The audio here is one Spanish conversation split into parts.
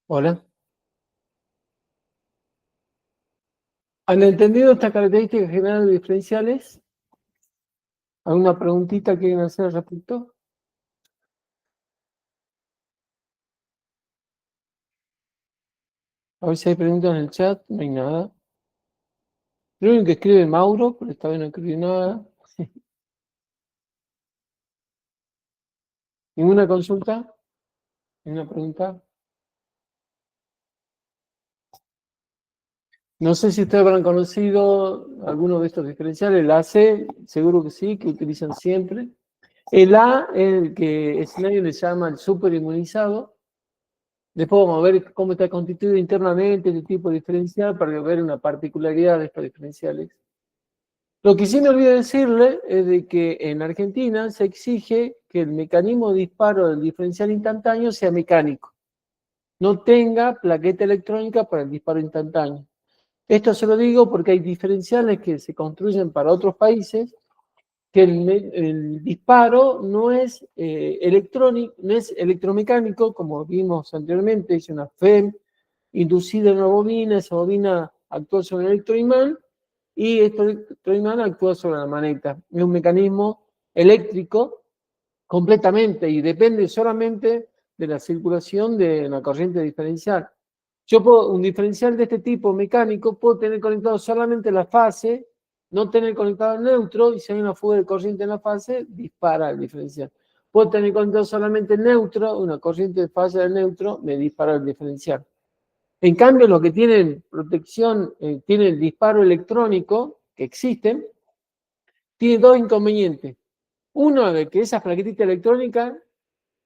Hola. ¿Han entendido estas características generales diferenciales? ¿Alguna preguntita que quieren hacer al respecto? A ver si hay preguntas en el chat. No hay nada. Lo único que escribe Mauro, pero esta vez no escribe nada. ¿Ninguna consulta? ¿Ninguna pregunta? No sé si ustedes habrán conocido alguno de estos diferenciales. El AC, seguro que sí, que utilizan siempre. El A, el que Snyder le llama el superinmunizado. Después vamos a ver cómo está constituido internamente este tipo diferencial para ver una particularidad de estos diferenciales. Lo que sí me olvidé decirle es de que en Argentina se exige que el mecanismo de disparo del diferencial instantáneo sea mecánico, no tenga plaqueta electrónica para el disparo instantáneo. Esto se lo digo porque hay diferenciales que se construyen para otros países que el disparo no es electrónico, no es electromecánico, como vimos anteriormente, es una FEM inducida en una bobina, esa bobina actúa sobre el electroimán y este electroimán actúa sobre la maneta. Es un mecanismo eléctrico completamente y depende solamente de la circulación de la corriente diferencial. Yo puedo, un diferencial de este tipo mecánico, puedo tener conectado solamente la fase, no tener conectado el neutro, y si hay una fuga de corriente en la fase, dispara el diferencial. Puedo tener conectado solamente el neutro, una corriente de fase del neutro, me dispara el diferencial. En cambio, los que tienen protección, tienen disparo electrónico, que existen, tienen dos inconvenientes. Uno, de que esas plaquetitas electrónicas,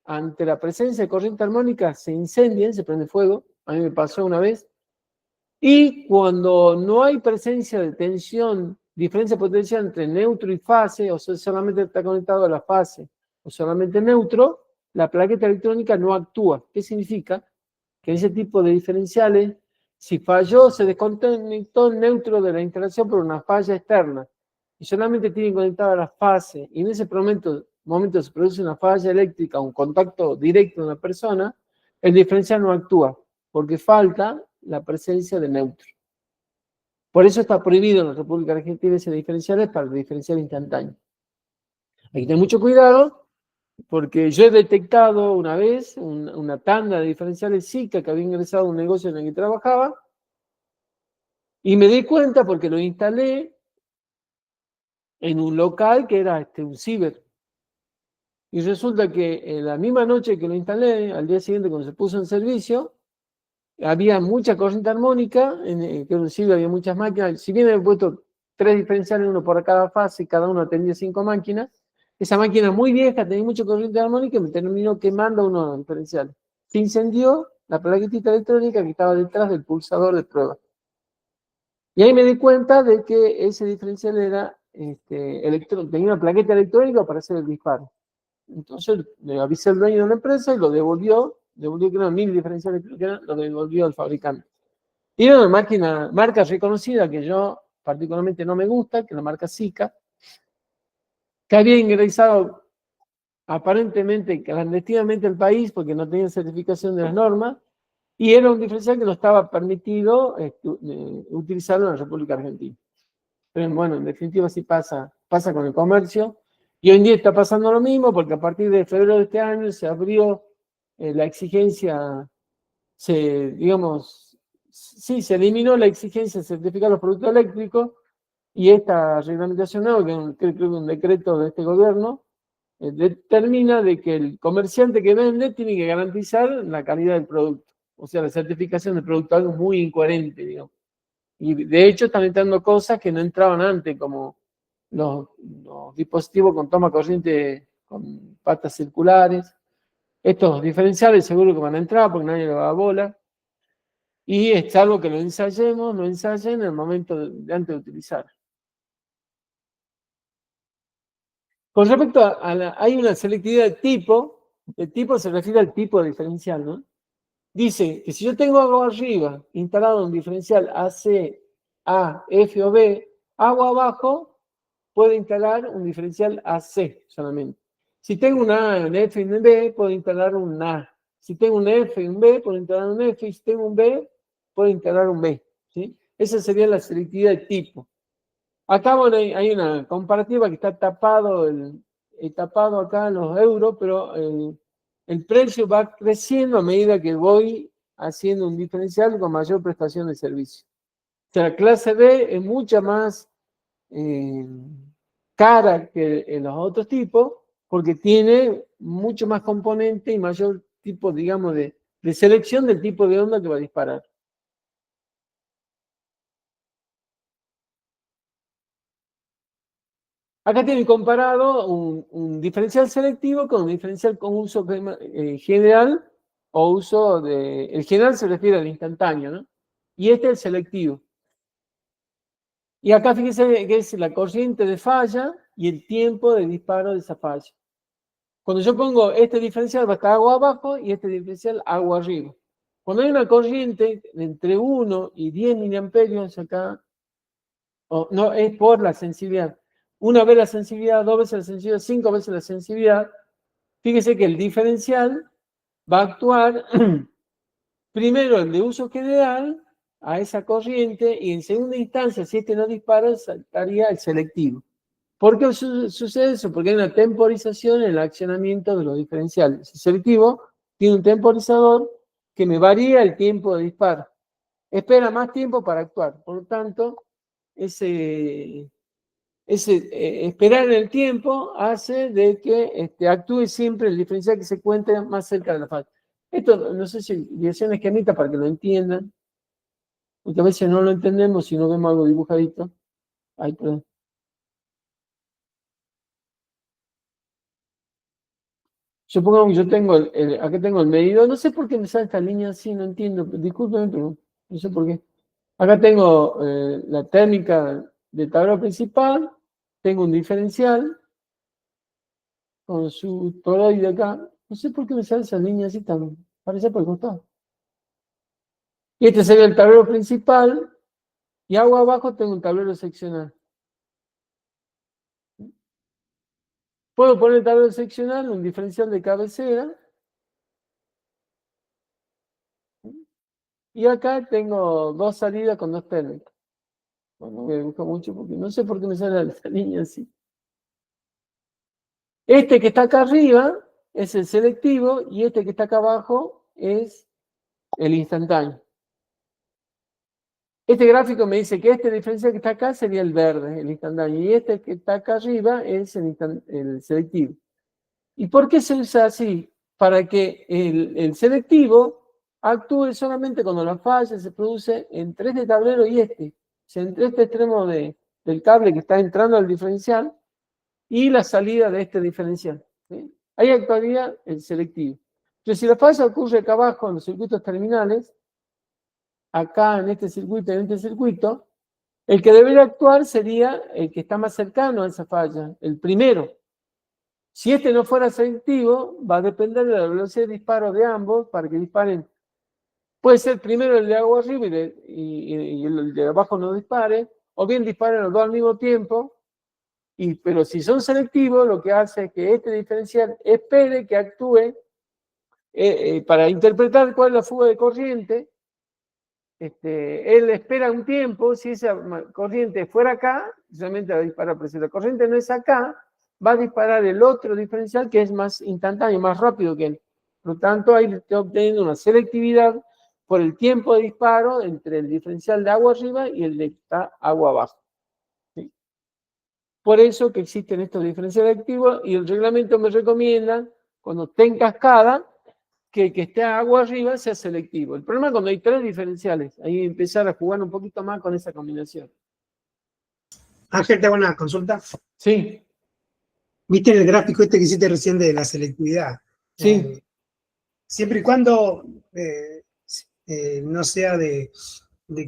ante la presencia de corriente armónica, se incendian, se prende fuego. A mí me pasó una vez. Y cuando no hay presencia de tensión, diferencia potencial entre neutro y fase, o sea, solamente está conectado a la fase o solamente neutro, la plaqueta electrónica no actúa. ¿Qué significa? Que ese tipo de diferenciales, si falló, se desconectó el neutro de la instalación por una falla externa y solamente tienen conectada la fase, y en ese momento se produce una falla eléctrica, un contacto directo de una persona, el diferencial no actúa, porque falta la presencia de neutro. Por eso está prohibido en la República Argentina ese diferencial para el diferencial instantáneo. Hay que tener mucho cuidado, porque yo he detectado una vez una tanda de diferenciales Zika que había ingresado a un negocio en el que trabajaba, y me di cuenta porque lo instalé en un local que era un ciber. Y resulta que en la misma noche que lo instalé, al día siguiente cuando se puso en servicio, había mucha corriente armónica, que en un ciber había muchas máquinas. Si bien había puesto 3 diferenciales, uno por cada fase, y cada uno atendía 5 máquinas, esa máquina muy vieja tenía mucha corriente armónica y me terminó quemando uno de los diferenciales. Se incendió la plaquetita electrónica que estaba detrás del pulsador de prueba. Y ahí me di cuenta de que ese diferencial era tenía una plaqueta electrónica para hacer el disparo. Entonces le avisé al dueño de la empresa y lo devolvió que eran 1000 diferenciales, lo devolvió al fabricante. Y era una máquina, marca reconocida que yo particularmente no me gusta, que es la marca Zika, que había ingresado aparentemente clandestinamente al país porque no tenía certificación de las normas, y era un diferencial que no estaba permitido utilizarlo en la República Argentina. Pero bueno, en definitiva sí pasa con el comercio. Y hoy en día está pasando lo mismo porque a partir de febrero de este año se abrió la exigencia, digamos, sí, se eliminó la exigencia de certificar los productos eléctricos, y esta reglamentación nueva, que creo que es un decreto de este gobierno, determina de que el comerciante que vende tiene que garantizar la calidad del producto, o sea, la certificación del producto, algo muy incoherente, digamos. Y de hecho están entrando cosas que no entraban antes, como los dispositivos con toma corriente con patas circulares. Estos diferenciales seguro que van a entrar porque nadie le va a bola. Y es algo que lo ensayemos, lo ensayen en el momento antes de utilizar. Con respecto hay una selectividad de tipo. El tipo se refiere al tipo de diferencial, ¿no? Dice que si yo tengo algo arriba instalado un diferencial AC, A, F o B, hago abajo, puedo instalar un diferencial AC solamente. Si tengo una A, un F y un B, puedo instalar un A. Si tengo un F y un B, puedo integrar un F, y si tengo un B, puedo integrar un B. ¿Sí? Esa sería la selectividad de tipo. Acá, bueno, hay una comparativa que está tapado, tapado acá en los euros, pero el precio va creciendo a medida que voy haciendo un diferencial con mayor prestación de servicio. O sea, la clase B es mucha más cara que en los otros tipos, porque tiene mucho más componente y mayor tipo, digamos, de selección del tipo de onda que va a disparar. Acá tienen comparado un diferencial selectivo con un diferencial con uso general o uso de... El general se refiere al instantáneo, ¿no? Y este es el selectivo. Y acá fíjense que es la corriente de falla y el tiempo de disparo de esa falla. Cuando yo pongo este diferencial va a estar agua abajo y este diferencial agua arriba. Cuando hay una corriente entre 1 y 10 miliamperios acá, no, es por la sensibilidad. Una vez la sensibilidad, 2 veces la sensibilidad, 5 veces la sensibilidad. Fíjese que el diferencial va a actuar primero el de uso general a esa corriente y en segunda instancia, si este no dispara, saltaría el selectivo. ¿Por qué sucede eso? Porque hay una temporización en el accionamiento de los diferenciales. El selectivo tiene un temporizador que me varía el tiempo de disparo. Espera más tiempo para actuar. Por lo tanto, ese esperar en el tiempo hace de que actúe siempre el diferencial que se encuentre más cerca de la falla. Esto no sé si dirección esquemita para que lo entiendan, porque a veces no lo entendemos si no vemos algo dibujadito. Ay, perdón. Supongamos que yo tengo, acá tengo el medidor, no sé por qué me sale esta línea así, no entiendo, discúlpenme, pero no sé por qué. Acá tengo la técnica del tablero principal, tengo un diferencial con su toroide acá, no sé por qué me sale esa línea así tan, parece por el costado. Y este sería el tablero principal, y hago abajo tengo un tablero seccional. Puedo poner el tablero seccional, un diferencial de cabecera, y acá tengo dos salidas con dos técnicas. Bueno, me busca mucho porque no sé por qué me sale la línea así. Este que está acá arriba es el selectivo y este que está acá abajo es el instantáneo. Este gráfico me dice que este diferencial que está acá sería el verde, el instantáneo, y este que está acá arriba es el selectivo. ¿Y por qué se usa así? Para que el selectivo actúe solamente cuando la falla se produce entre este tablero y este. O sea, entre este extremo del cable que está entrando al diferencial y la salida de este diferencial. ¿Sí? Ahí actuaría el selectivo. Entonces, si la falla ocurre acá abajo en los circuitos terminales, acá en este circuito y en este circuito, el que debería actuar sería el que está más cercano a esa falla, el primero. Si este no fuera selectivo, va a depender de la velocidad de disparo de ambos para que disparen. Puede ser primero el de agua arriba y el de abajo no dispare, o bien disparen los dos al mismo tiempo, pero si son selectivos, lo que hace es que este diferencial espere que actúe para interpretar cuál es la fuga de corriente. Él espera un tiempo, si esa corriente fuera acá, solamente va a disparar, pero si la corriente no es acá, va a disparar el otro diferencial que es más instantáneo, más rápido que él. Por lo tanto, ahí estoy obteniendo una selectividad por el tiempo de disparo entre el diferencial de agua arriba y el de agua abajo. ¿Sí? Por eso que existen estos diferenciales activos y el reglamento me recomienda, cuando esté en cascada, que el que esté agua arriba sea selectivo. El problema es cuando hay tres diferenciales, ahí empezar a jugar un poquito más con esa combinación. Ángel, te hago una consulta. Sí. ¿Viste en el gráfico este que hiciste recién de la selectividad? Sí. Siempre y cuando no sea de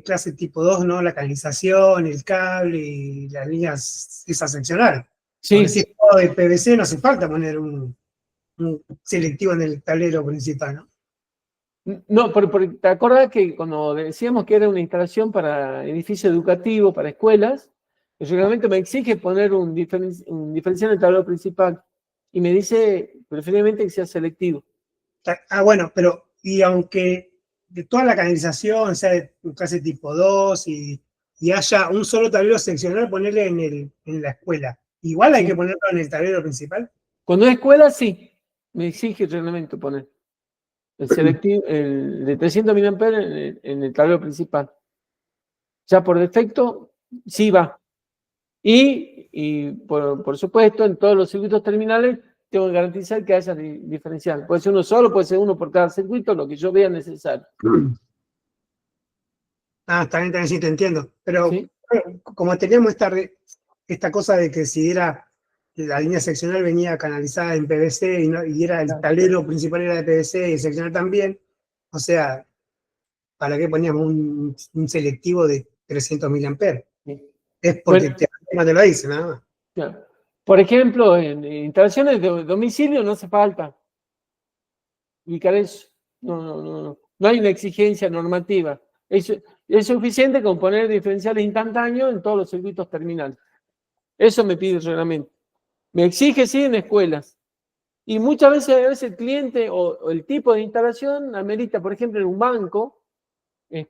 clase tipo 2, ¿no? La canalización, el cable y las líneas, esa seccional. Sí. Porque si es todo de PVC, no hace falta poner un selectivo en el tablero principal, ¿no? No, porque te acordás que cuando decíamos que era una instalación para edificio educativo, para escuelas, el reglamento me exige poner un diferencial en el tablero principal y me dice preferiblemente que sea selectivo. Bueno, pero y aunque de toda la canalización sea de clase tipo 2 y haya un solo tablero seccional, ponerle en la escuela, igual hay que Sí. ponerlo en el tablero principal. Cuando es escuela, sí, me exige el reglamento poner el selectivo, el de 300 mA en el tablero principal. Ya por defecto, sí va. Y por supuesto, en todos los circuitos terminales, tengo que garantizar que haya diferencial. Puede ser uno solo, puede ser uno por cada circuito, lo que yo vea necesario. También sí te entiendo. Pero ¿Sí? como teníamos esta cosa de que si era la línea seccional venía canalizada en PVC y era el Claro. tablero principal era de PVC y el seccional también, o sea, ¿para qué poníamos un selectivo de 300 mA? Sí. Es porque Bueno, te lo dice, nada más. claro. Por ejemplo, en instalaciones de domicilio no hace falta ubicar eso. No hay una exigencia normativa. Es suficiente con poner diferenciales instantáneos en todos los circuitos terminales. Eso me pide el reglamento. Me exige, sí, en escuelas. Y muchas veces el cliente o el tipo de instalación amerita, por ejemplo, en un banco,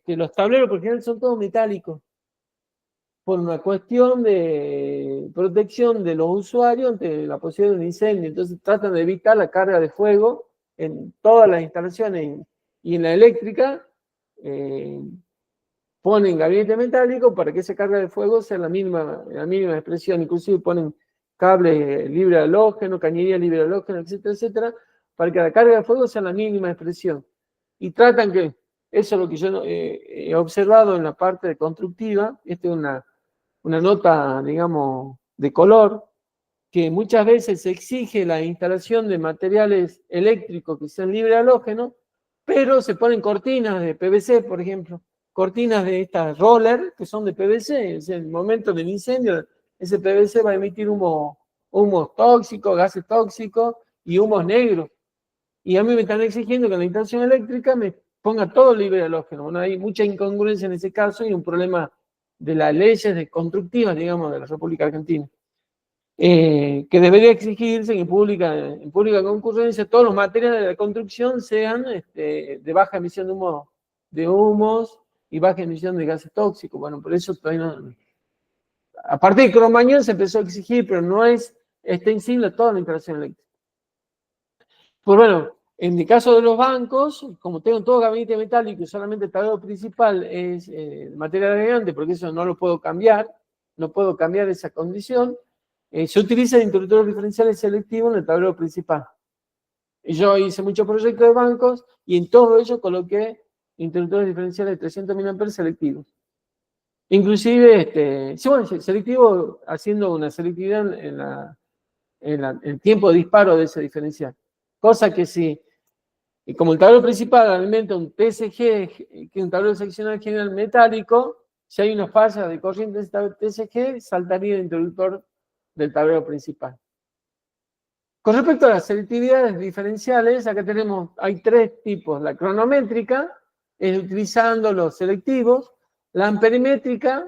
los tableros por ejemplo son todos metálicos, por una cuestión de protección de los usuarios ante la posibilidad de un incendio. Entonces tratan de evitar la carga de fuego en todas las instalaciones y en la eléctrica ponen gabinete metálico para que esa carga de fuego sea la mínima expresión. Inclusive ponen cables libre de halógeno, cañería libre de halógeno, etcétera, etcétera, para que la carga de fuego sea la mínima expresión. Y tratan que, eso es lo que yo he observado en la parte constructiva, esta es una nota, digamos, de color, que muchas veces se exige la instalación de materiales eléctricos que sean libre de halógeno, pero se ponen cortinas de PVC, por ejemplo, cortinas de estas roller que son de PVC. En el momento del incendio, ese PVC va a emitir humos tóxicos, gases tóxicos y humos negros. Y a mí me están exigiendo que la instalación eléctrica me ponga todo libre de halógeno. Bueno, hay mucha incongruencia en ese caso y un problema de las leyes constructivas, digamos, de la República Argentina. Que debería exigirse que en pública concurrencia todos los materiales de la construcción sean de baja emisión de humos y baja emisión de gases tóxicos. Bueno, por eso todavía no. A partir de Cromañón se empezó a exigir, pero no es extensible a toda la instalación eléctrica. Pues bueno, en el caso de los bancos, como tengo todo gabinete metálico y solamente el tablero principal es material agregante, porque eso no lo puedo cambiar, no puedo cambiar esa condición, se utilizan interruptores diferenciales selectivos en el tablero principal. Y yo hice muchos proyectos de bancos y en todo ello coloqué interruptores diferenciales de 300 mA selectivos. Inclusive, selectivo haciendo una selectividad en el tiempo de disparo de ese diferencial. Cosa que si, como el tablero principal alimenta un TSG, que es un tablero seccional general metálico, si hay una falla de corriente de esta TSG, saltaría el interruptor del tablero principal. Con respecto a las selectividades diferenciales, acá hay tres tipos. La cronométrica, es utilizando los selectivos. La amperimétrica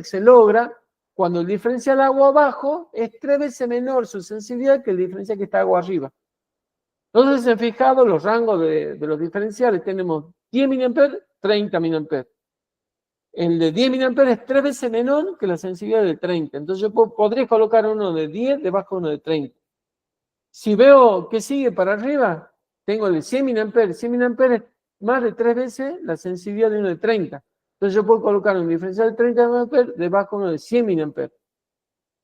se logra cuando el diferencial agua abajo es 3 veces menor su sensibilidad que el diferencial que está agua arriba. Entonces, se han fijado los rangos de los diferenciales. Tenemos 10 mA, 30 mA. El de 10 mA es 3 veces menor que la sensibilidad de 30. Entonces, yo podría colocar uno de 10 debajo de uno de 30. Si veo que sigue para arriba, tengo el de 100 mA. 100 mA es más de 3 veces la sensibilidad de uno de 30. Entonces, yo puedo colocar un diferencial de 30 mA debajo de uno de 100 mA.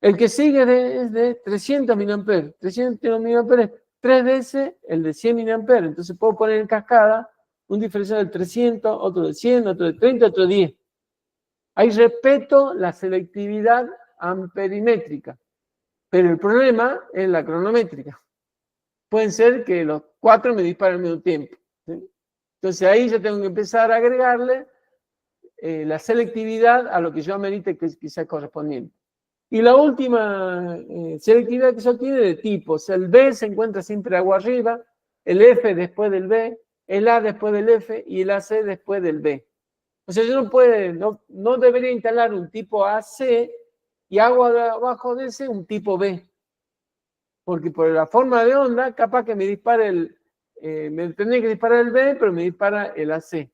El que sigue es de 300 mA. 300 mA es 3 veces el de 100 mA. Entonces puedo poner en cascada un diferencial de 300, otro de 100, otro de 30, otro de 10. Ahí respeto la selectividad amperimétrica, pero el problema es la cronométrica. Pueden ser que los 4 me disparen al mismo tiempo, ¿sí? Entonces ahí yo tengo que empezar a agregarle la selectividad a lo que yo amerite que sea correspondiente. Y la última selectividad que se obtiene de tipos. El B se encuentra siempre agua arriba, el F después del B, el A después del F y el AC después del B. O sea, yo no debería instalar un tipo AC y agua abajo de ese un tipo B. Porque por la forma de onda, capaz que me dispare me tendría que disparar el B, pero me dispara el AC.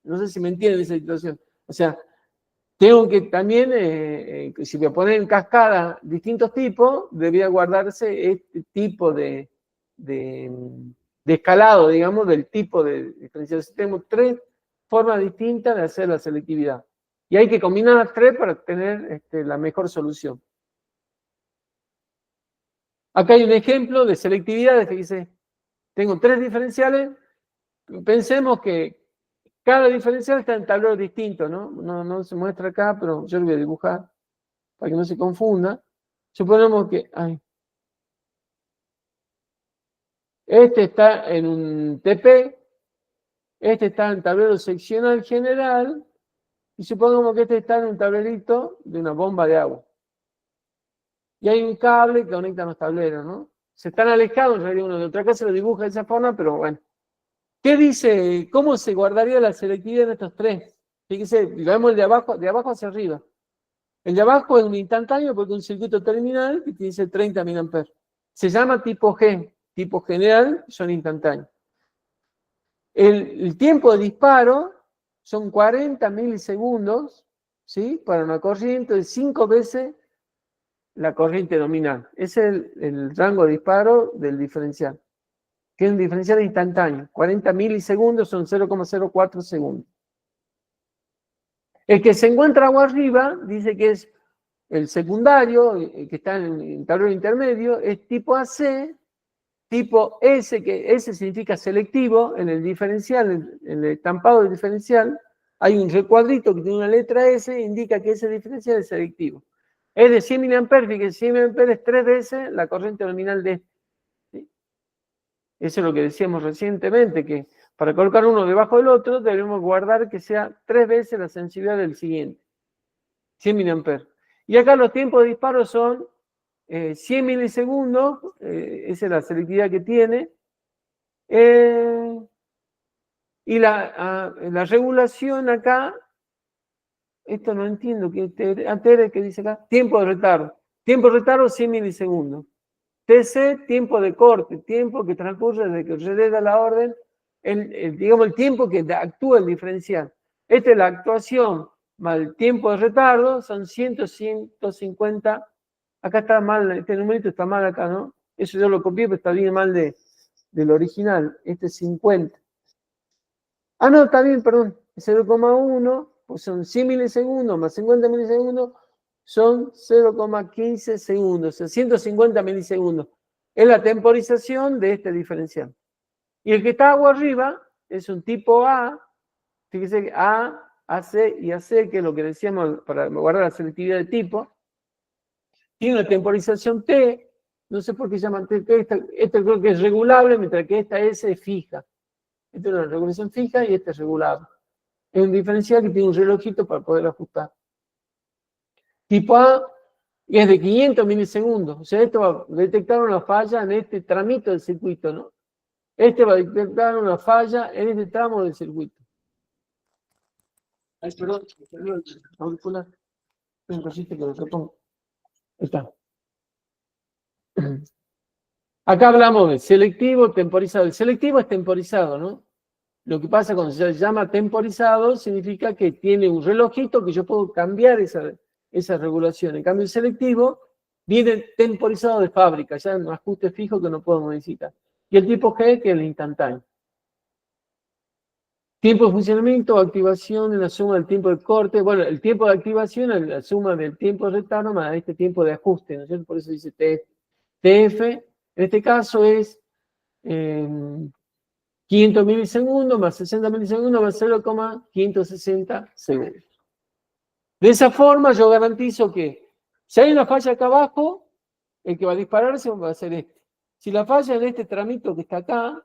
No sé si me entienden esa situación. O sea, tengo que también, si voy a poner en cascada distintos tipos, debería guardarse este tipo de escalado, digamos, del tipo de diferencial. Tenemos tres formas distintas de hacer la selectividad. Y hay que combinar las tres para tener la mejor solución. Acá hay un ejemplo de selectividad que dice, tengo tres diferenciales, pensemos que cada diferencial está en tableros distintos, ¿no? No se muestra acá, pero yo lo voy a dibujar para que no se confunda. Suponemos que este está en un TP, este está en tablero seccional general, y supongamos que este está en un tablerito de una bomba de agua. Y hay un cable que conecta los tableros, ¿no? Se están alejados, en realidad uno de otra. Acá se lo dibuja de esa forma, pero bueno. ¿Qué dice? ¿Cómo se guardaría la selectividad en estos tres? Fíjense, vemos el de abajo hacia arriba. El de abajo es un instantáneo porque es un circuito terminal que dice 30 mA. Se llama tipo G, tipo general, son instantáneos. El tiempo de disparo son 40 milisegundos, ¿sí? Para una corriente de 5 veces la corriente nominal. Ese es el rango de disparo del diferencial, que es un diferencial instantáneo. 40 milisegundos son 0,04 segundos. El que se encuentra agua arriba dice que es el secundario, que está en el tablero intermedio, es tipo AC, tipo S, que S significa selectivo, en el diferencial, en el estampado del diferencial, hay un recuadrito que tiene una letra S, indica que ese diferencial es selectivo. Es de 100 mA, que 100 mA es 3 veces la corriente nominal de este. ¿Sí? Eso es lo que decíamos recientemente, que para colocar uno debajo del otro debemos guardar que sea 3 veces la sensibilidad del siguiente. 100 mA. Y acá los tiempos de disparo son 100 milisegundos, esa es la selectividad que tiene. Y la regulación acá, esto no entiendo, ¿qué dice acá? Tiempo de retardo. Tiempo de retardo 100 milisegundos. TC, tiempo de corte, tiempo que transcurre desde que se le da la orden, digamos el tiempo que actúa el diferencial. Esta es la actuación más el tiempo de retardo, son 150. Acá está mal, este numerito está mal acá, ¿no? Eso yo lo copié, pero está bien mal del original. Este es 50. Ah, no, está bien, perdón. 0,1, pues son 100 milisegundos más 50 milisegundos, son 0,15 segundos, o sea, 150 milisegundos. Es la temporización de este diferencial. Y el que está agua arriba es un tipo A, fíjese que A, AC y AC, que es lo que decíamos para guardar la selectividad de tipo, tiene una temporización T, no sé por qué llaman T, esta creo que es regulable, mientras que esta S es fija. Esta es una regulación fija y esta es regulable. Es un diferencial que tiene un relojito para poder ajustar. Tipo A es de 500 milisegundos. O sea, esto va a detectar una falla en este tramito del circuito, ¿no? Este va a detectar una falla en este tramo del circuito. Ay, perdón, auricular. Un cosito que lo repongo. Ahí está. Acá hablamos de selectivo, temporizado. El selectivo es temporizado, ¿no? Lo que pasa cuando se llama temporizado significa que tiene un relojito que yo puedo cambiar esa regulación. En cambio, el selectivo viene temporizado de fábrica, ya en un ajuste fijo que no puedo modificar. Y el tipo G, que es el instantáneo. Tiempo de funcionamiento o activación en la suma del tiempo de corte. Bueno, el tiempo de activación es la suma del tiempo de retardo más este tiempo de ajuste, ¿no es cierto? Por eso dice TF. En este caso es 500 milisegundos más 60 milisegundos más 0,560 segundos. De esa forma yo garantizo que si hay una falla acá abajo, el que va a dispararse va a ser este. Si la falla en este tramito que está acá,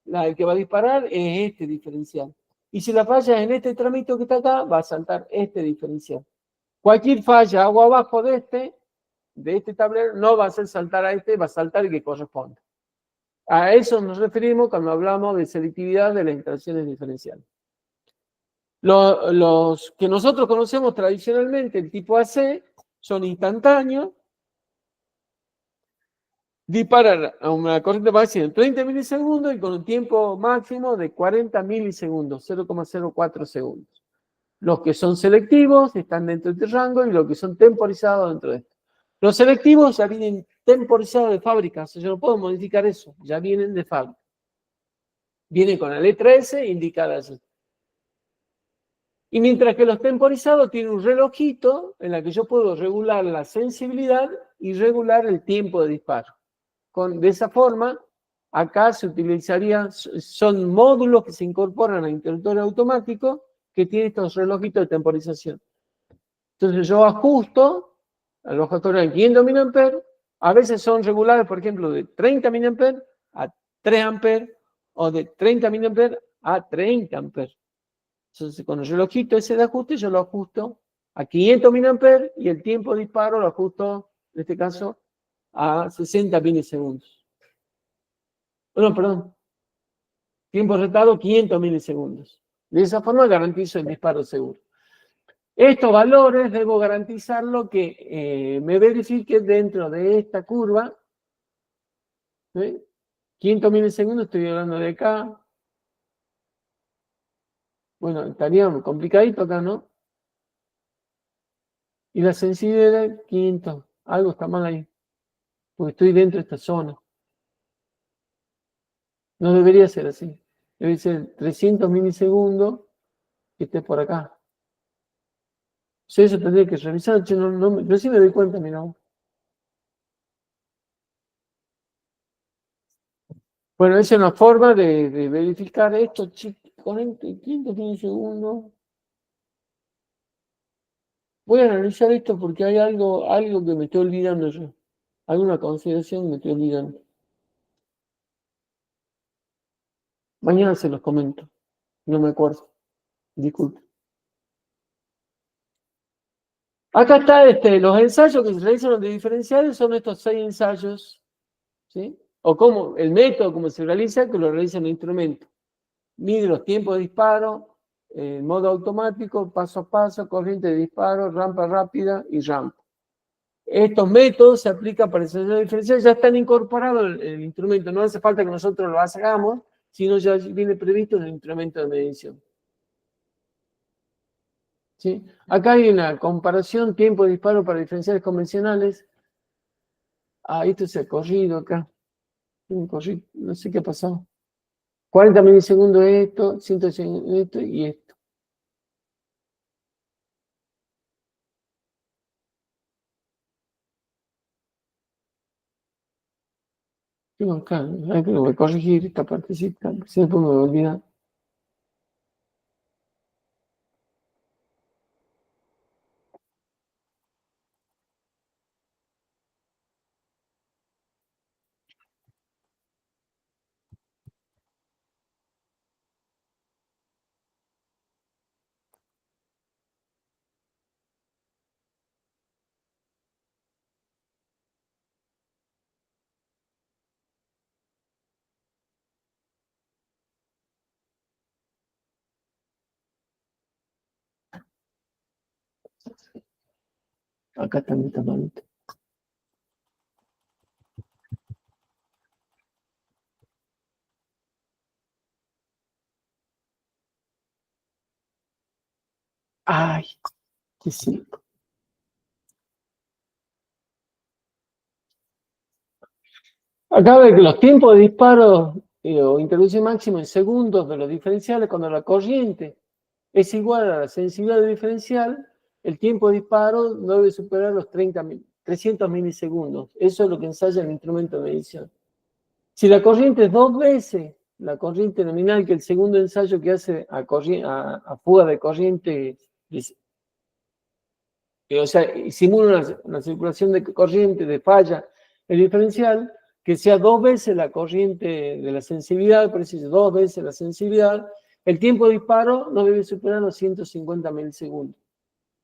el que va a disparar es este diferencial. Y si la falla es en este tramito que está acá, va a saltar este diferencial. Cualquier falla agua abajo de este tablero, no va a hacer saltar a este, va a saltar el que corresponde. A eso nos referimos cuando hablamos de selectividad de las interacciones diferenciales. Los que nosotros conocemos tradicionalmente, el tipo AC, son instantáneos, disparan a una corriente máxima en 30 milisegundos y con un tiempo máximo de 40 milisegundos, 0,04 segundos. Los que son selectivos están dentro de este rango y los que son temporizados dentro de esto. Los selectivos ya vienen temporizados de fábrica, o sea, yo no puedo modificar eso, ya vienen de fábrica. Viene con la letra S indicada así. Y mientras que los temporizados tienen un relojito en la que yo puedo regular la sensibilidad y regular el tiempo de disparo. De esa forma, acá se utilizaría, son módulos que se incorporan al interruptor automático que tiene estos relojitos de temporización. Entonces yo ajusto a los factores de 500 mA, a veces son regulables, por ejemplo, de 30 mA a 3 A o de 30 mA a 30 A. Entonces con el relojito ese de ajuste yo lo ajusto a 500 mA y el tiempo de disparo lo ajusto, en este caso, a 60 milisegundos. Bueno, perdón. Tiempo retado 500 milisegundos. De esa forma garantizo el disparo seguro. Estos valores debo garantizarlo que me verifique dentro de esta curva. ¿Sí? 500 milisegundos, estoy hablando de acá. Bueno, estaría complicadito acá, ¿no? Y la sensibilidad, 500. Algo está mal ahí. Porque estoy dentro de esta zona. No debería ser así. Debe ser 300 milisegundos que esté por acá. Sí, eso tendría que revisar. Yo no, sí me doy cuenta, mira. Bueno, esa es una forma de verificar esto, chicos. 500 milisegundos. Voy a analizar esto porque hay algo que me estoy olvidando yo. Alguna consideración que me estoy olvidando. Mañana se los comento. No me acuerdo. Disculpe. Acá está los ensayos que se realizan los de diferenciales, son estos 6 ensayos. ¿Sí? O como el método como se realiza, que lo realiza el instrumento. Mide los tiempos de disparo, modo automático, paso a paso, corriente de disparo, rampa rápida y rampa. Estos métodos se aplican para el ensayo diferencial, ya están incorporados en el instrumento, no hace falta que nosotros lo hagamos, sino ya viene previsto en el instrumento de medición. ¿Sí? Acá hay una comparación, tiempo de disparo para diferenciales convencionales. Ah, esto se ha corrido acá. No sé qué ha pasado. 40 milisegundos esto, 100 esto y esto. Tengo acá, hay que lo voy a corregir esta partecita, si no me voy a olvidar. Acá está mi tablita. Ay, qué sí. Acá ve que los tiempos de disparo o interrupción máximo en segundos de los diferenciales, cuando la corriente es igual a la sensibilidad del diferencial, el tiempo de disparo no debe superar los 300 milisegundos. Eso es lo que ensaya el instrumento de medición. Si la corriente es 2 veces la corriente nominal que el segundo ensayo que hace a fuga de corriente, o sea, simula una circulación de corriente de falla, el diferencial, que sea 2 veces la corriente de la sensibilidad, por eso dice 2 veces la sensibilidad, el tiempo de disparo no debe superar los 150 milisegundos.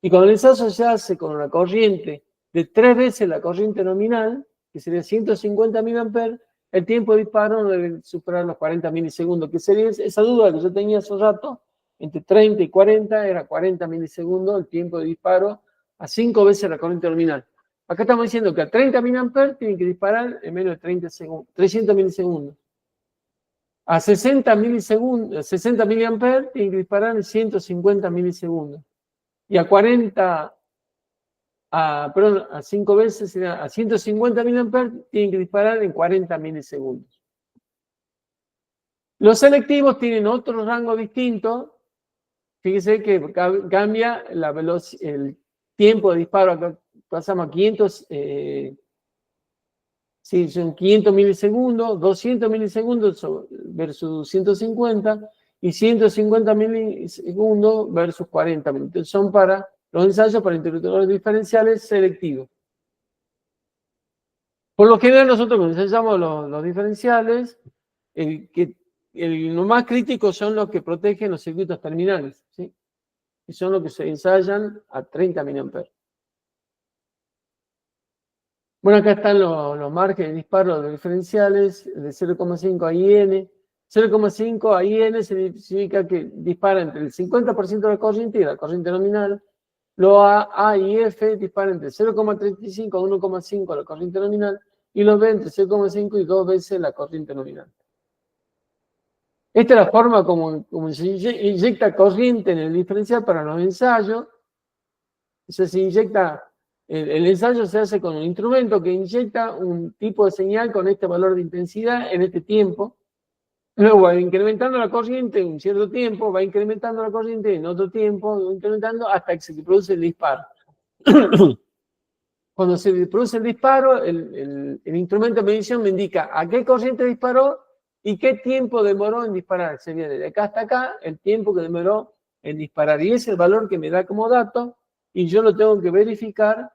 Y cuando el ensayo se hace con una corriente de 3 veces la corriente nominal, que sería 150 mA, el tiempo de disparo no debe superar los 40 milisegundos, que sería esa duda que yo tenía hace rato, entre 30 y 40, era 40 milisegundos el tiempo de disparo a 5 veces la corriente nominal. Acá estamos diciendo que a 30 mA tienen que disparar en menos de 30 segundos, 300 milisegundos. A 60 milisegundos, 60 mA tienen que disparar en 150 milisegundos. Y a 5 veces, a 150 mA tienen que disparar en 40 milisegundos. Los selectivos tienen otro rango distinto. Fíjese que cambia el tiempo de disparo. Acá pasamos a 500, son 500 milisegundos, 200 milisegundos versus 150 y 150 milisegundos versus 40 minutos. Son para los ensayos para interruptores diferenciales selectivos. Por lo general nosotros cuando ensayamos los diferenciales, lo más crítico son los que protegen los circuitos terminales, ¿sí? Y son los que se ensayan a 30 mA. Bueno, acá están los márgenes de disparo de diferenciales de 0,5 a IN. 0,5 a IN significa que dispara entre el 50% de la corriente y la corriente nominal. Los A y F disparan entre 0,35 a 1,5 la corriente nominal y los B entre 0,5 y 2 veces la corriente nominal. Esta es la forma como se inyecta corriente en el diferencial para los ensayos. Se inyecta, el ensayo se hace con un instrumento que inyecta un tipo de señal con este valor de intensidad en este tiempo. Luego va incrementando la corriente en un cierto tiempo, va incrementando la corriente en otro tiempo, va incrementando hasta que se produce el disparo. Cuando se produce el disparo, el instrumento de medición me indica a qué corriente disparó y qué tiempo demoró en disparar. Sería de acá hasta acá el tiempo que demoró en disparar. Y ese es el valor que me da como dato y yo lo tengo que verificar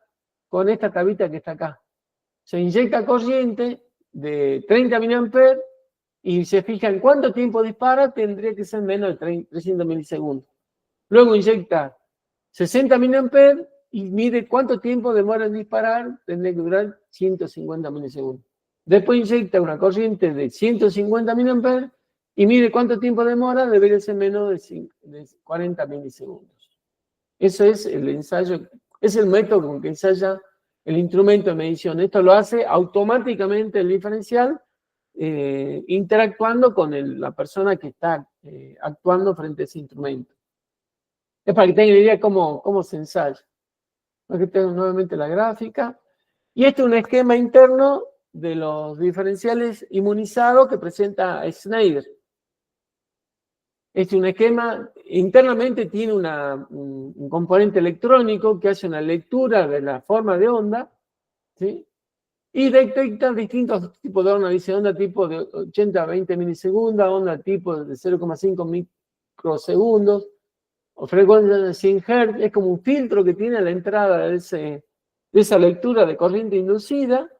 con esta tablita que está acá. Se inyecta corriente de 30 mA y se fija en cuánto tiempo dispara, tendría que ser menos de 300 milisegundos. Luego inyecta 60 mA y mide cuánto tiempo demora en disparar, tendría que durar 150 milisegundos. Después inyecta una corriente de 150 mA y mide cuánto tiempo demora, debería ser menos de 40 milisegundos. Eso es el ensayo, es el método con que ensaya el instrumento de medición. Esto lo hace automáticamente el diferencial, interactuando con la persona que está actuando frente a ese instrumento. Es para que tengan idea cómo se ensaya. Aquí tengo nuevamente la gráfica. Y este es un esquema interno de los diferenciales inmunizados que presenta Schneider. Este es un esquema, internamente tiene un componente electrónico que hace una lectura de la forma de onda, ¿sí? Y detecta distintos tipos de onda. Dice onda tipo de 80 a 20 milisegundos, onda tipo de 0,5 microsegundos, o frecuencia de 100 Hz. Es como un filtro que tiene a la entrada de esa lectura de corriente inducida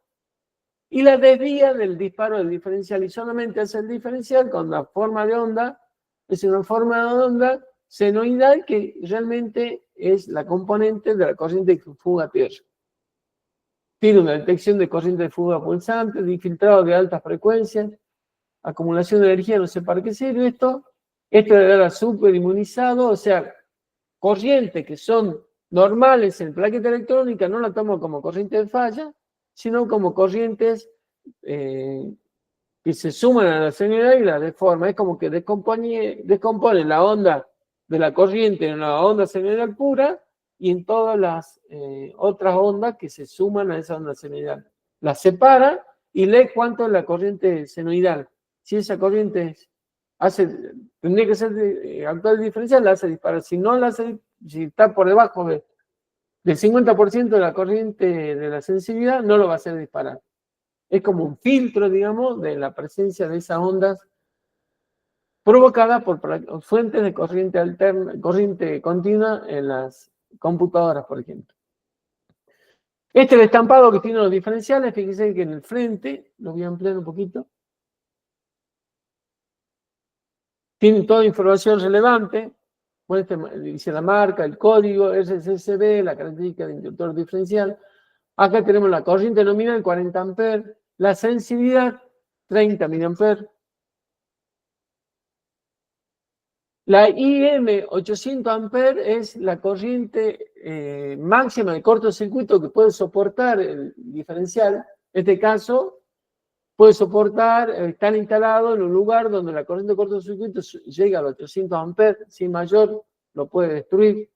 y la desvía del disparo del diferencial. Y solamente hace el diferencial con la forma de onda, es una forma de onda senoidal que realmente es la componente de la corriente de fuga tierra. Tiene una detección de corriente de fuga pulsante, de infiltrado de altas frecuencias, acumulación de energía, no sé para qué sirve esto. Esto le da superinmunizado, o sea, corrientes que son normales en plaqueta electrónica, no la tomo como corriente de falla, sino como corrientes que se suman a la senoidal y la deforman. Es como que descompone la onda de la corriente en la onda senoidal pura y en todas las otras ondas que se suman a esa onda senoidal. La separa y lee cuánto es la corriente senoidal. Si esa corriente tendría que ser actual diferencial, la hace disparar. Si no la hace, si está por debajo del 50% de la corriente de la sensibilidad, no lo va a hacer disparar. Es como un filtro, digamos, de la presencia de esas ondas provocadas por fuentes de corriente alterna, corriente continua en las computadoras, por ejemplo. Este es el estampado que tienen los diferenciales. Fíjense que en el frente, lo voy a ampliar un poquito, tiene toda información relevante. Dice la marca, el código, SSB, la característica del interruptor diferencial. Acá tenemos la corriente nominal, 40 amperes, la sensibilidad, 30 miliamperes. La IM 800 amperes es la corriente máxima de cortocircuito que puede soportar el diferencial. En este caso, puede soportar, estar instalado en un lugar donde la corriente de cortocircuito llega a los 800 amperes, sin mayor, lo puede destruir.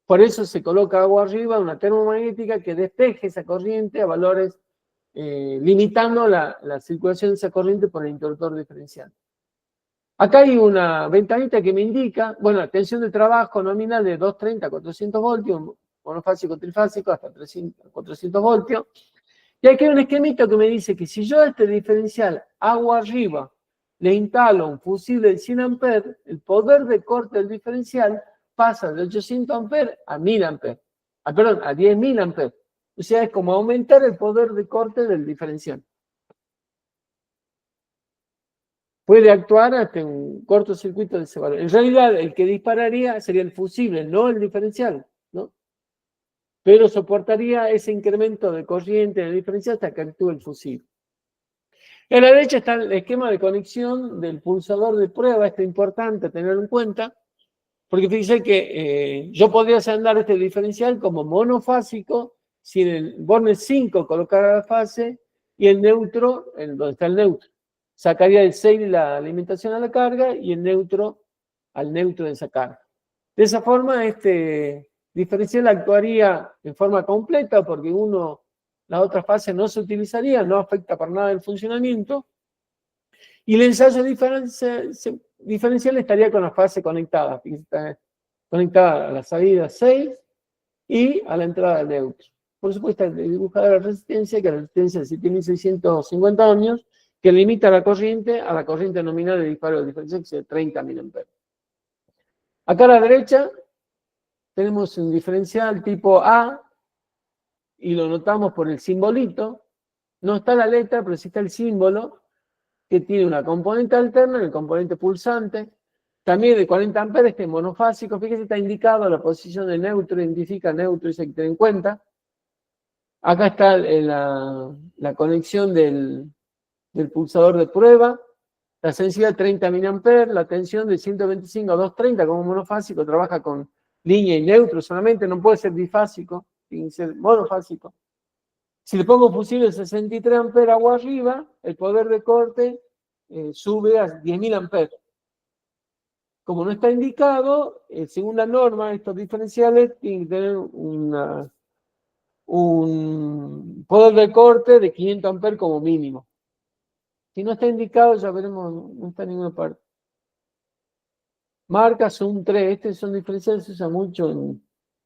Por eso se coloca agua arriba, una termomagnética que despeje esa corriente a valores, limitando la circulación de esa corriente por el interruptor diferencial. Acá hay una ventanita que me indica, bueno, la tensión de trabajo nominal de 230 a 400 voltios, monofásico, trifásico, hasta 400 voltios. Y aquí hay un esquemita que me dice que si yo a este diferencial agua arriba le instalo un fusible de 100 amperes, el poder de corte del diferencial pasa de 800 amperes a 1000 amperes. Perdón, a 10.000 amperes. O sea, es como aumentar el poder de corte del diferencial. Puede actuar hasta un cortocircuito de ese valor. En realidad, el que dispararía sería el fusible, no el diferencial, ¿no? Pero soportaría ese incremento de corriente del diferencial hasta que actúe el fusible. En la derecha está el esquema de conexión del pulsador de prueba. Esto es importante tenerlo en cuenta, porque fíjense que yo podría hacer andar este diferencial como monofásico, si en el borne 5 colocara la fase y el neutro, donde está el neutro. Sacaría el 6 la alimentación a la carga y el neutro al neutro de esa carga. De esa forma, este diferencial actuaría en forma completa porque la otra fase no se utilizaría, no afecta para nada el funcionamiento. Y el ensayo diferencial estaría con la fase conectada. Está conectada a la salida 6 y a la entrada neutro. Por supuesto, está dibujada la resistencia, que es la resistencia de 7650 ohmios, que limita la corriente a la corriente nominal de disparo del diferencial, que es de 30 mA. Acá a la derecha tenemos un diferencial tipo A, y lo notamos por el simbolito. No está la letra, pero sí está el símbolo, que tiene una componente alterna, el componente pulsante, también de 40 amperes, que es monofásico. Fíjense, está indicado la posición de neutro, identifica neutro, y hay que tener en cuenta. Acá está la conexión del pulsador de prueba, la sensibilidad 30 mA, la tensión de 125 a 230 como monofásico, trabaja con línea y neutro solamente, no puede ser bifásico, tiene que ser monofásico. Si le pongo fusible de 63 amperes agua arriba, el poder de corte sube a 10.000 amperes. Como no está indicado, según la norma, estos diferenciales tienen que tener un poder de corte de 500 amperes como mínimo. Si no está indicado, ya veremos, no está en ninguna parte. Marca Zoom 3, este son diferenciales, se usa mucho en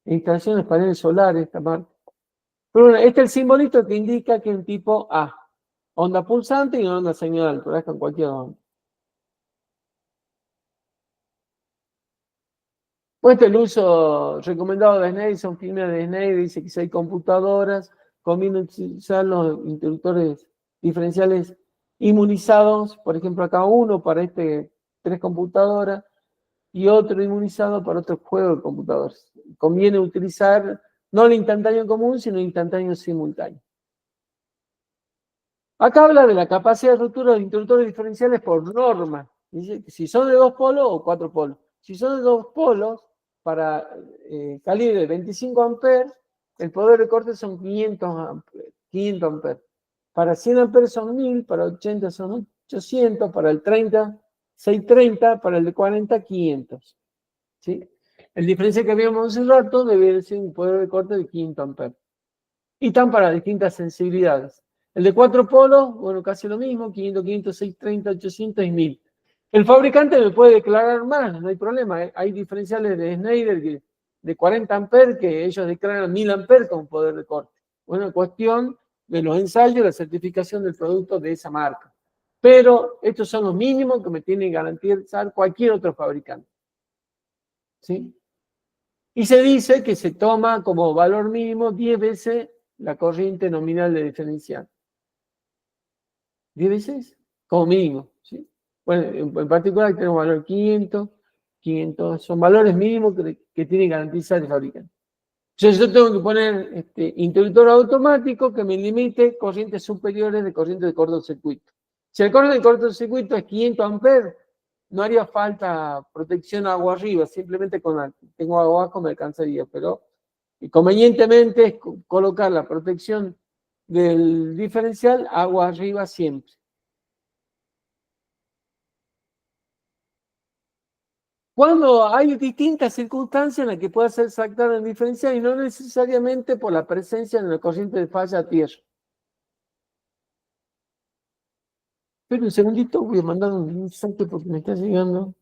instalaciones de paneles solares, esta marca. Pero bueno, este es el simbolito que indica que es un tipo A. Onda pulsante y una onda señal, trabaja con cualquier onda. Pues este es el uso recomendado de Schneider, son firmas de Schneider, dice que si hay computadoras, conviene utilizar los interruptores diferenciales inmunizados, por ejemplo acá uno para 3 computadoras y otro inmunizado para otro juego de computadores. Conviene utilizar no el instantáneo común, sino el instantáneo simultáneo. Acá habla de la capacidad de ruptura de interruptores diferenciales por norma. Dice que si son de 2 polos o 4 polos. Si son de 2 polos, para calibre de 25 amperes, el poder de corte son 500 amperes. Para 100 amperes son 1000, para 80 son 800, para el 30, 630, para el de 40, 500. ¿Sí? El diferencial que habíamos hace rato debe ser un poder de corte de 500 amperes. Y están para distintas sensibilidades. El de 4 polos, bueno, casi lo mismo, 500, 500, 630, 800 y 1000. El fabricante me puede declarar más, no hay problema. Hay diferenciales de Schneider de 40 amperes que ellos declaran 1000 amperes como poder de corte. Bueno, cuestión de los ensayos y la certificación del producto de esa marca. Pero estos son los mínimos que me tiene que garantizar cualquier otro fabricante. ¿Sí? Y se dice que se toma como valor mínimo 10 veces la corriente nominal de diferencial. 10 veces como mínimo. ¿Sí? Bueno, en particular tenemos valor 500, son valores mínimos que tiene que garantizar el fabricante. Entonces yo tengo que poner interruptor automático que me limite corrientes superiores de corriente de cortocircuito. Si el corte de cortocircuito es 500 amperes, no haría falta protección agua arriba, simplemente tengo agua abajo me alcanzaría, pero convenientemente es colocar la protección del diferencial agua arriba siempre. Cuando hay distintas circunstancias en las que puede ser saltar el diferencial y no necesariamente por la presencia de la corriente de falla a tierra. Pero un segundito, voy a mandar un mensaje porque me está llegando.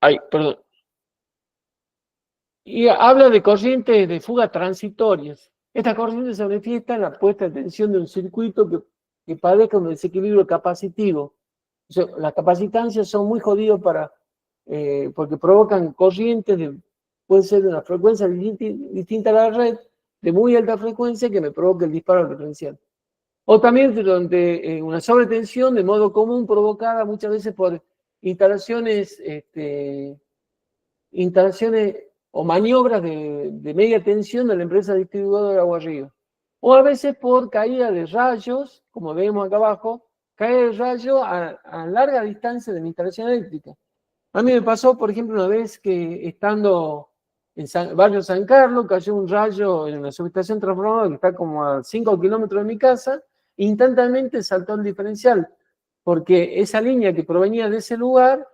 Ay, perdón. Y habla de corrientes de fuga transitorias. Esta corriente se manifiesta en la puesta en tensión de un circuito que padezca un desequilibrio capacitivo. O sea, las capacitancias son muy jodidos porque provocan corrientes, puede ser de una frecuencia distinta a la red, de muy alta frecuencia que me provoca el disparo diferencial. O también donde una sobretensión de modo común provocada muchas veces por instalaciones o maniobras de media tensión de la empresa distribuidora de agua arriba. O a veces por caída de rayos, como vemos acá abajo, cae el rayo a larga distancia de mi instalación eléctrica. A mí me pasó, por ejemplo, una vez que estando en barrio San Carlos, cayó un rayo en una subestación transformadora que está como a 5 kilómetros de mi casa, instantáneamente saltó el diferencial, porque esa línea que provenía de ese lugar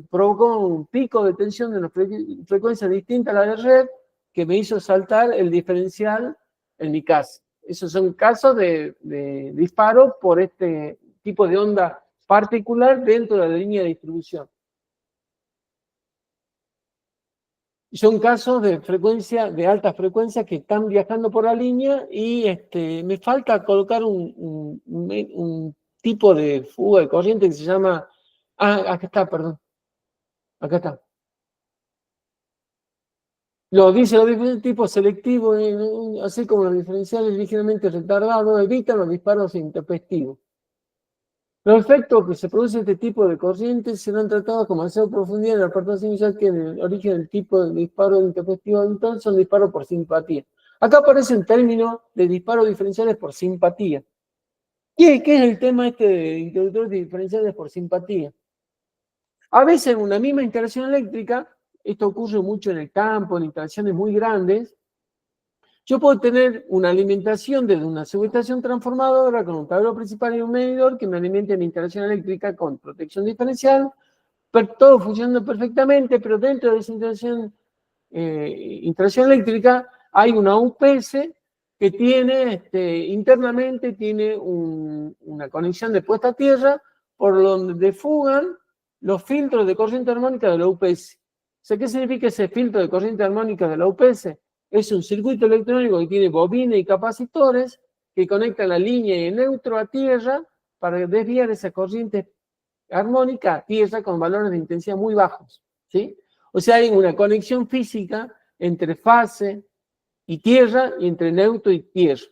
provocó un pico de tensión de una frecuencia distinta a la de red que me hizo saltar el diferencial en mi casa. Esos son casos de disparo por este tipo de onda particular dentro de la línea de distribución. Son casos de frecuencia, de alta frecuencia que están viajando por la línea y me falta colocar un tipo de fuga de corriente que se llama... Ah, acá está, perdón. Acá está. Los diferentes tipos selectivos, así como los diferenciales ligeramente retardados, evitan los disparos intempestivos. Los efectos que se produce este tipo de corrientes serán tratados con demasiada profundidad en la parte inicial que en el origen del tipo de disparo intempestivo entonces son disparos por simpatía. Acá aparece el término de disparos diferenciales por simpatía. ¿Qué es el tema de interruptores diferenciales por simpatía? A veces en una misma instalación eléctrica, esto ocurre mucho en el campo, en instalaciones muy grandes, yo puedo tener una alimentación desde una subestación transformadora con un tablero principal y un medidor que me alimente mi instalación eléctrica con protección diferencial, todo funcionando perfectamente, pero dentro de esa instalación eléctrica hay una UPS que tiene, internamente tiene una conexión de puesta a tierra por donde fugan los filtros de corriente armónica de la UPS. O sea, ¿qué significa ese filtro de corriente armónica de la UPS? Es un circuito electrónico que tiene bobina y capacitores que conectan la línea y el neutro a tierra para desviar esa corriente armónica a tierra con valores de intensidad muy bajos, ¿sí? O sea, hay una conexión física entre fase y tierra y entre neutro y tierra.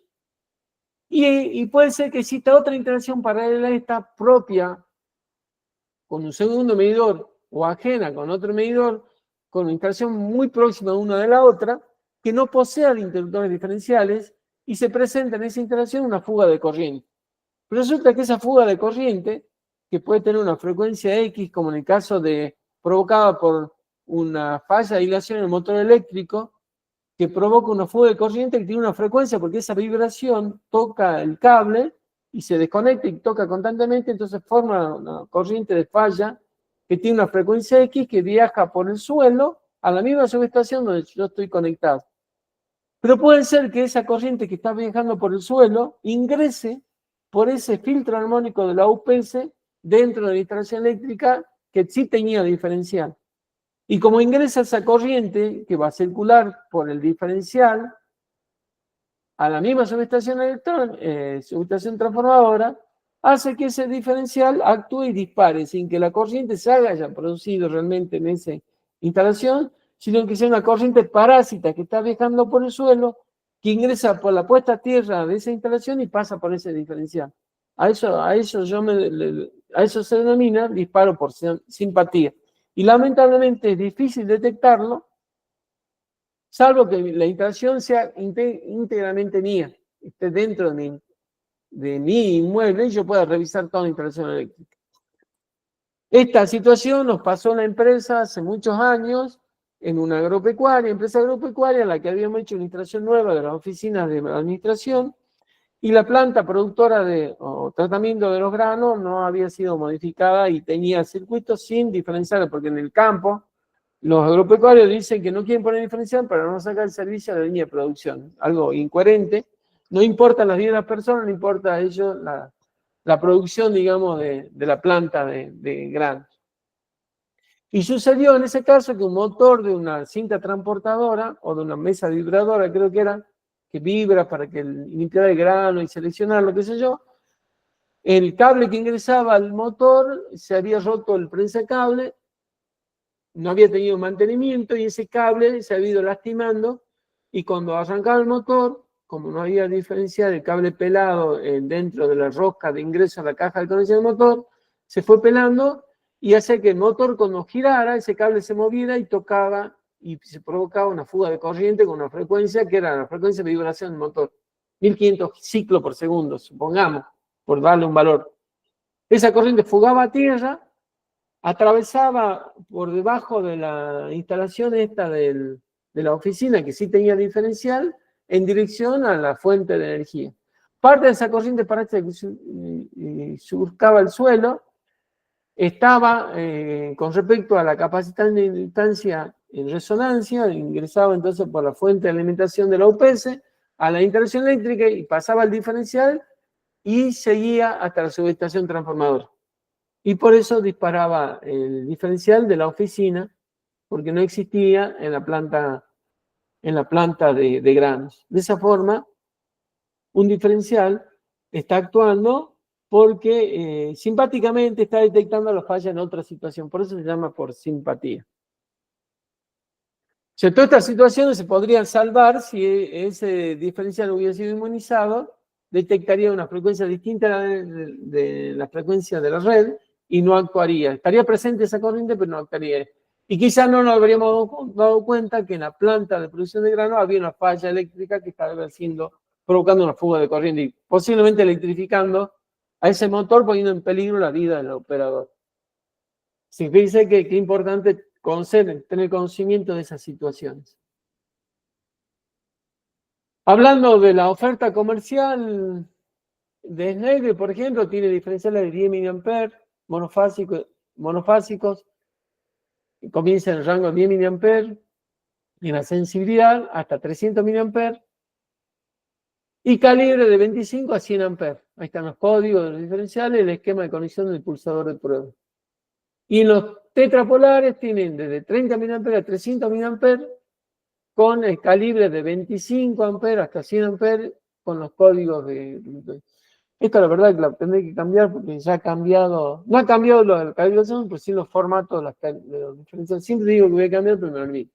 Y puede ser que exista otra interacción paralela a esta propia con un segundo medidor o ajena con otro medidor con una interacción muy próxima una de la otra que no posea de interruptores diferenciales y se presenta en esa interacción una fuga de corriente. Pero resulta que esa fuga de corriente, que puede tener una frecuencia X, como en el caso provocada por una falla de hilación en el motor eléctrico, que provoca una fuga de corriente que tiene una frecuencia porque esa vibración toca el cable y se desconecta y toca constantemente, entonces forma una corriente de falla que tiene una frecuencia X que viaja por el suelo a la misma subestación donde yo estoy conectado. Pero puede ser que esa corriente que está viajando por el suelo ingrese por ese filtro armónico de la UPS dentro de la instalación eléctrica que sí tenía diferencial. Y como ingresa esa corriente que va a circular por el diferencial a la misma subestación subestación transformadora, hace que ese diferencial actúe y dispare sin que la corriente se haya producido realmente en esa instalación, sino que sea una corriente parásita que está viajando por el suelo, que ingresa por la puesta a tierra de esa instalación y pasa por ese diferencial. A eso se denomina disparo por simpatía. Y lamentablemente es difícil detectarlo, salvo que la instalación sea íntegramente mía, esté dentro de mi inmueble y yo pueda revisar toda la instalación eléctrica. Esta situación nos pasó en la empresa hace muchos años, en una empresa agropecuaria en la que habíamos hecho una instalación nueva de las oficinas de administración y la planta productora o tratamiento de los granos no había sido modificada y tenía circuitos sin diferencial, porque en el campo los agropecuarios dicen que no quieren poner diferencial para no sacar el servicio a la línea de producción. Algo incoherente. No importa las vidas de las personas, no importa a ellos la producción, digamos, de la planta de granos. Y sucedió en ese caso que un motor de una cinta transportadora o de una mesa vibradora, creo que era, que vibra para que limpiar el grano y seleccionarlo, qué sé yo, el cable que ingresaba al motor se había roto el prensa-cable, no había tenido mantenimiento y ese cable se había ido lastimando y cuando arrancaba el motor, como no había diferencial, el cable pelado dentro de la rosca de ingreso a la caja de conexión del motor, se fue pelando y hace que el motor cuando girara, ese cable se moviera y tocaba y se provocaba una fuga de corriente con una frecuencia que era la frecuencia de vibración del motor. 1500 ciclos por segundo, supongamos, por darle un valor. Esa corriente fugaba a tierra, atravesaba por debajo de la instalación esta de la oficina, que sí tenía diferencial, en dirección a la fuente de energía. Parte de esa corriente parece que surcaba el suelo, estaba con respecto a la capacidad de instancia en resonancia, ingresaba entonces por la fuente de alimentación de la UPS a la instalación eléctrica y pasaba el diferencial y seguía hasta la subestación transformadora. Y por eso disparaba el diferencial de la oficina, porque no existía en la planta de granos. De esa forma, un diferencial está actuando porque simpáticamente está detectando la falla en otra situación. Por eso se llama por simpatía. O sea, todas estas situaciones se podrían salvar si ese diferencial hubiera sido inmunizado, detectaría una frecuencia distinta de la frecuencia de la red y no actuaría. Estaría presente esa corriente, pero no actuaría. Y quizás no nos habríamos dado cuenta que en la planta de producción de grano había una falla eléctrica que estaba provocando una fuga de corriente y posiblemente electrificando a ese motor, poniendo en peligro la vida del operador. Sí, fíjense que es importante tener conocimiento de esas situaciones. Hablando de la oferta comercial de Schneider, por ejemplo, tiene diferenciales de 10 mA monofásicos, comienza en el rango de 10 mA, en la sensibilidad hasta 300 mA, y calibre de 25 a 100 A. Ahí están los códigos de los diferenciales, el esquema de conexión del pulsador de prueba. Y los tetrapolares tienen desde 30 mA a 300 mA, con el calibre de 25 A hasta 100 A, con los códigos de... Esto la verdad que la tendré que cambiar porque ya ha cambiado, no ha cambiado lo de la calibración, pero sí los formatos de los diferenciales. Siempre digo que voy a cambiar, pero me olvido.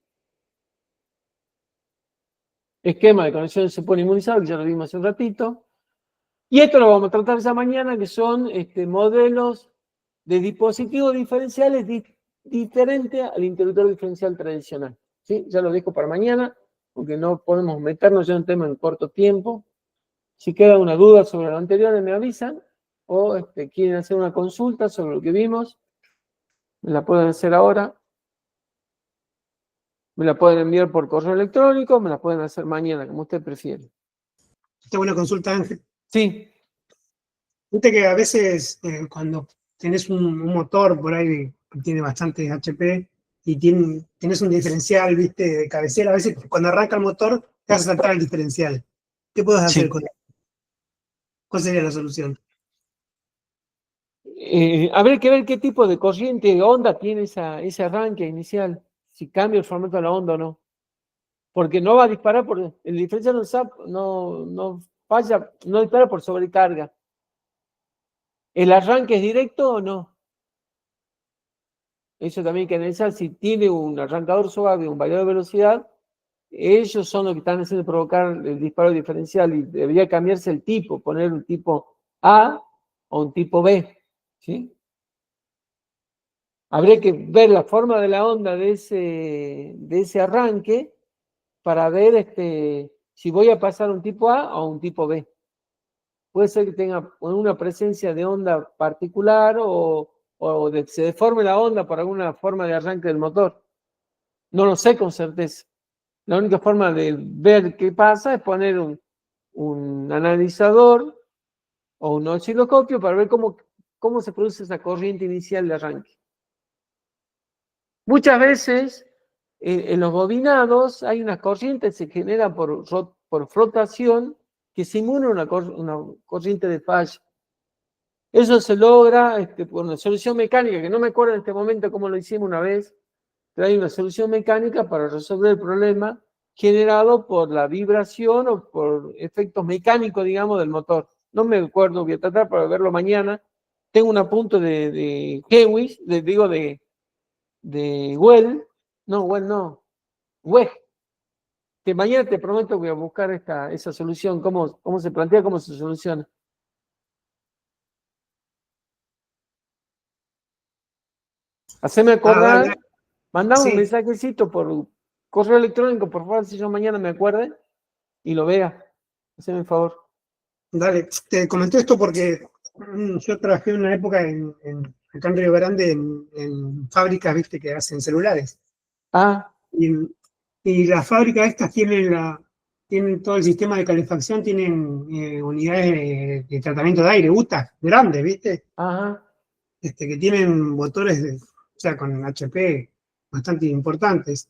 Esquema de conexión se pone inmunizado, que ya lo vimos hace un ratito. Y esto lo vamos a tratar esa mañana, que son modelos de dispositivos diferenciales diferentes al interruptor diferencial tradicional. ¿Sí? Ya lo dejo para mañana, porque no podemos meternos en un tema en corto tiempo. Si queda una duda sobre lo anterior, me avisan, o quieren hacer una consulta sobre lo que vimos, me la pueden hacer ahora. Me la pueden enviar por correo electrónico, me la pueden hacer mañana, como usted prefiere. Está buena consulta, Ángel. Sí. Viste que a veces cuando tenés un motor por ahí que tiene bastante HP y tenés un diferencial, viste, de cabecera, a veces cuando arranca el motor te hace saltar el diferencial. ¿Qué puedes hacer Sí. con eso? ¿Cuál sería la solución? Habría que ver qué tipo de corriente de onda tiene ese arranque inicial, si cambia el formato de la onda o no. Porque no va a disparar por el diferencial no falla, no dispara por sobrecarga. ¿El arranque es directo o no? Eso también hay que analizar. Si tiene un arrancador suave, un variador de velocidad, ellos son los que están haciendo provocar el disparo diferencial y debería cambiarse el tipo, poner un tipo A o un tipo B, ¿sí? Habría que ver la forma de la onda de ese arranque para ver si voy a pasar un tipo A o un tipo B. Puede ser que tenga una presencia de onda particular o se deforme la onda por alguna forma de arranque del motor. No lo sé con certeza. La única forma de ver qué pasa es poner un analizador o un osciloscopio para ver cómo se produce esa corriente inicial de arranque. Muchas veces en los bobinados hay unas corrientes que se generan por flotación que simulan una corriente de falla. Eso se logra por una solución mecánica, que no me acuerdo en este momento cómo lo hicimos una vez, pero hay una solución mecánica para resolver el problema generado por la vibración o por efectos mecánicos, digamos, del motor. No me acuerdo, voy a tratar para verlo mañana. Tengo un apunte de Hewitt, de Well, no, Weg, que mañana te prometo que voy a buscar esa solución, cómo se plantea, cómo se soluciona. Haceme acordar, Dale, mandame un sí, mensajecito por correo electrónico, por favor, si yo mañana me acuerde y lo vea. Haceme el favor. dale. Te comenté esto porque yo trabajé en una época acá en Río Grande en fábricas, viste, que hacen celulares. Ah, Y, y las fábricas estas tienen todo el sistema de calefacción, tienen unidades de tratamiento de aire, UTA, grandes, ¿viste? ajá, Que tienen motores, o sea, con HP bastante importantes.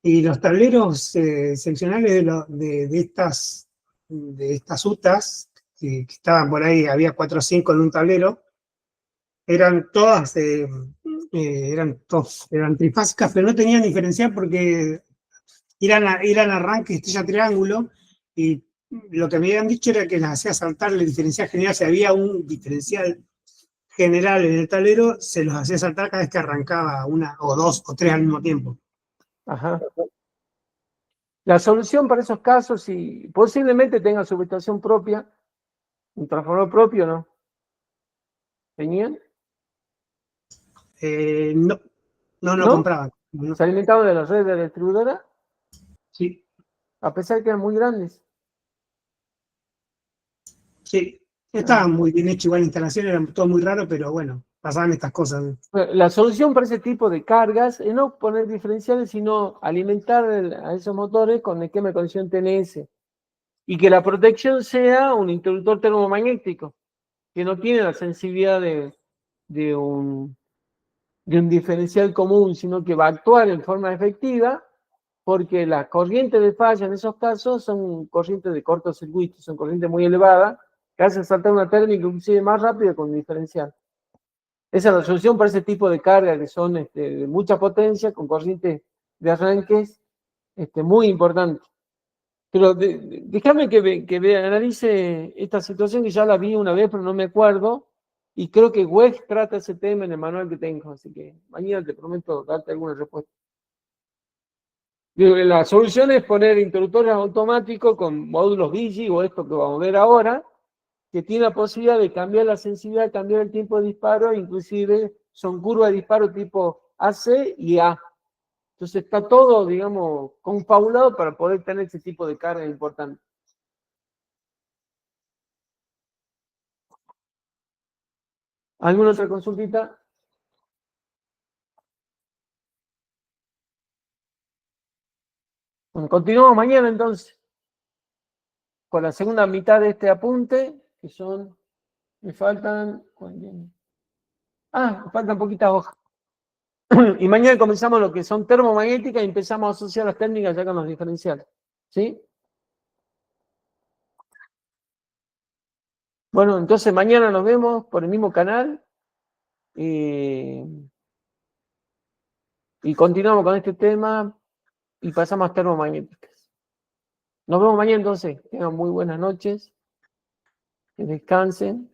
Y los tableros seccionales de estas UTAs, que estaban por ahí, había 4 o 5 en un tablero, eran todas, eran trifásicas, pero no tenían diferencial porque eran arranques estrella triángulo, y lo que me habían dicho era que las hacía saltar el diferencial general. Si había un diferencial general en el tablero, se los hacía saltar cada vez que arrancaba una, o dos, o tres al mismo tiempo. ajá. La solución para esos casos, si posiblemente tenga su subestación propia, un transformador propio, ¿no? ¿Tenían? No, no ¿No? compraban. No. Se alimentaban de la red de la distribuidora, Sí, a pesar de que eran muy grandes. sí. Ah. Estaba muy bien hecho, igual la instalación era todo muy raro, pero bueno, pasaban estas cosas. La solución para ese tipo de cargas es no poner diferenciales, sino alimentar a esos motores con esquema de conexión TNS. Y que la protección sea un interruptor termomagnético, que no tiene la sensibilidad de un diferencial común, sino que va a actuar en forma efectiva, porque las corrientes de falla en esos casos son corrientes de cortocircuito, son corrientes muy elevadas, que hacen saltar una térmica inclusive más rápida con diferencial. Esa es la solución para ese tipo de cargas que son de mucha potencia, con corrientes de arranques muy importantes. Pero déjame que analice esta situación, que ya la vi una vez, pero no me acuerdo, y creo que Weg trata ese tema en el manual que tengo, así que mañana te prometo darte alguna respuesta. La solución es poner interruptores automáticos con módulos Digi o esto que vamos a ver ahora, que tiene la posibilidad de cambiar la sensibilidad, cambiar el tiempo de disparo, inclusive son curvas de disparo tipo AC y A. Entonces está todo, digamos, confabulado para poder tener ese tipo de carga importante. ¿Alguna otra consultita? Bueno, continuamos mañana entonces con la segunda mitad de este apunte, que son Me faltan... me faltan poquitas hojas. Y mañana comenzamos lo que son termomagnéticas y empezamos a asociar las técnicas ya con los diferenciales. ¿Sí? Bueno, entonces mañana nos vemos por el mismo canal. Y continuamos con este tema y pasamos a termomagnéticas. Nos vemos mañana entonces. Tengan muy buenas noches. Que descansen.